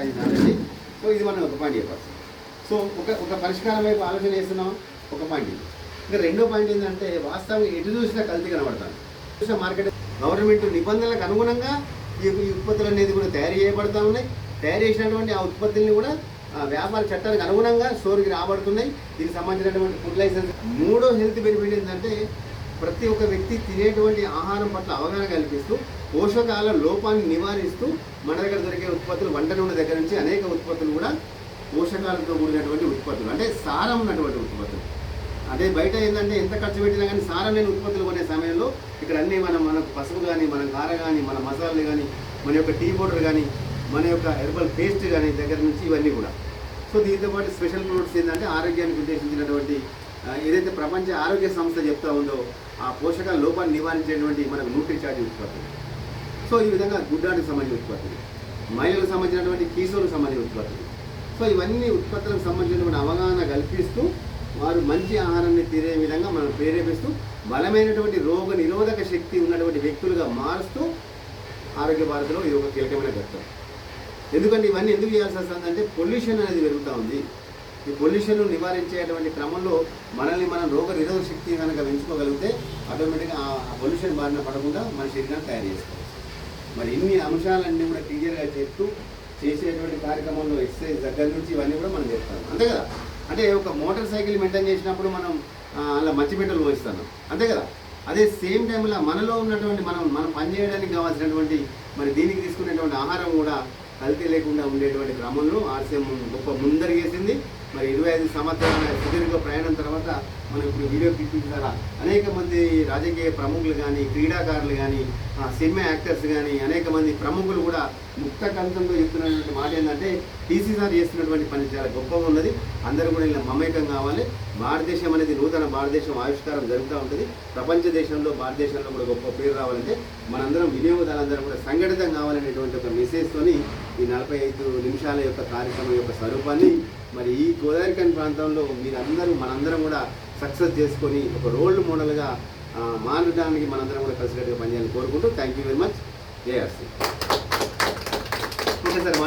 అయింది already. So ఇది మనం ఒక పాయింట్ చెప్పచ్చు. సో ఒక పరిష్కారం వైపు ఆలోచన చేస్తున్నాం, ఒక పాయింట్ ఇది. ఇంకా రెండో పాయింట్ ఏంటంటే వాస్తవంగా ఎటు చూసినా కల్తీ కనబడతాను. చూసిన మార్కెట్ గవర్నమెంట్ నిబంధనలకు అనుగుణంగా ఈ ఉత్పత్తులు అనేది కూడా తయారు చేయబడుతూ ఉన్నాయి. తయారు చేసినటువంటి ఆ ఉత్పత్తుల్ని కూడా వ్యాపార చట్టానికి అనుగుణంగా స్టోర్కి రాబడుతున్నాయి. దీనికి సంబంధించినటువంటి ఫుడ్ లైసెన్స్. మూడో హెల్త్ బెనిఫిట్ ఏంటంటే ప్రతి ఒక్క వ్యక్తి తినేటువంటి ఆహారం పట్ల అవగాహన కల్పిస్తూ పోషకాల లోపాన్ని నివారిస్తూ మన దగ్గర దొరికే ఉత్పత్తులు, వంట నూనె దగ్గర నుంచి అనేక ఉత్పత్తులు కూడా పోషకాలతో కూడినటువంటి ఉత్పత్తులు, అంటే సారం ఉన్నటువంటి ఉత్పత్తులు. అదే బయట ఏంటంటే ఎంత ఖర్చు పెట్టినా కానీ సారం లేని ఉత్పత్తులు కొనే సమయంలో ఇక్కడ అన్నీ మనకు పసుపు కానీ, మన కార కానీ, మన మసాలాలు కానీ, మన యొక్క టీ పౌడర్ కానీ, మన యొక్క హెర్బల్ పేస్ట్ కానీ దగ్గర నుంచి ఇవన్నీ కూడా. సో దీంతో పాటు స్పెషల్ ప్రొడక్ట్స్ ఏంటంటే ఆరోగ్యానికి ఉద్దేశించినటువంటి ఏదైతే ప్రపంచ ఆరోగ్య సంస్థ చెప్తా ఉందో ఆ పోషకాల లోపాన్ని నివారించేటువంటి మనకు న్యూట్రిచార్జ్ ఉత్పత్తులు. సో ఈ విధంగా గుడ్డానికి సంబంధించిన ఉత్పత్తులు, మహిళలకు సంబంధించినటువంటి కీసోలకు సంబంధించిన ఉత్పత్తులు. సో ఇవన్నీ ఉత్పత్తులకు సంబంధించినటువంటి అవగాహన కల్పిస్తూ వారు మంచి ఆహారాన్ని తినే విధంగా మనం ప్రేరేపిస్తూ బలమైనటువంటి రోగ నిరోధక శక్తి ఉన్నటువంటి వ్యక్తులుగా మారుస్తూ ఆరోగ్య భారత్లో ఇది ఒక కీలకమైన ఘట్టం. ఎందుకంటే ఇవన్నీ ఎందుకు చేయాల్సి వస్తుందంటే పొల్యూషన్ అనేది పెరుగుతూ ఉంది. ఈ పొల్యూషన్ నివారించేటువంటి క్రమంలో మనల్ని మనం రోగ నిరోధక శక్తి కనుక పెంచుకోగలిగితే ఆటోమేటిక్గా ఆ పొల్యూషన్ బారిన పడకుండా మన శరీరాన్ని తయారు చేసుకోవచ్చు. మరి ఇన్ని అంశాలన్నీ కూడా క్లియర్గా చెప్తూ చేసేటువంటి కార్యక్రమంలో ఎక్సర్సైజ్ దగ్గర నుంచి ఇవన్నీ కూడా మనం చేస్తాం, అంతే కదా. అంటే ఒక మోటార్ సైకిల్ మెయింటైన్ చేసినప్పుడు మనం అలా మచ్చిపెట్టలు పోయిస్తాను, అంతే కదా. అదే సేమ్ టైంలో మనలో ఉన్నటువంటి మనం పనిచేయడానికి కావాల్సినటువంటి మరి దీనికి తీసుకునేటువంటి ఆహారం కూడా కల్తీ లేకుండా ఉండేటువంటి క్రమంలో ఆర్సీఎం గొప్ప ముందరిగేసింది. మరి 25 సంవత్సరాల సుదీర్ఘ ప్రయాణం తర్వాత మనం ఇప్పుడు వీడియో క్లిప్పింగ్ ద్వారా అనేక మంది రాజకీయ ప్రముఖులు కానీ, క్రీడాకారులు కానీ, సినిమా యాక్టర్స్ కానీ అనేక మంది ప్రముఖులు కూడా ముక్త కంఠంతో చెప్తున్నటువంటి మాట ఏంటంటే టీసీఆర్ చేస్తున్నటువంటి పని చాలా గొప్పగా ఉన్నది. అందరూ కూడా ఇలా మమేకం కావాలి. భారతదేశం అనేది నూతన భారతదేశం ఆవిష్కారం జరుగుతూ ఉంటుంది. ప్రపంచ దేశంలో భారతదేశంలో కూడా గొప్ప పేరు రావాలంటే మనందరం వినియోగదారులందరం కూడా సంఘటితం కావాలనేటువంటి ఒక మెసేజ్తోని ఈ 45 నిమిషాల యొక్క కార్యక్రమం యొక్క స్వరూపాన్ని మరి ఈ గోదావరిఖని ప్రాంతంలో మీరందరూ మనందరం కూడా సక్సెస్ చేసుకొని ఒక రోల్ మోడల్గా మారడానికి మనందరం కూడా కలిసికట్టుగా పనిచేయాలని కోరుకుంటూ థ్యాంక్ యూ వెరీ మచ్. జై ఆర్సీ. Okay sir.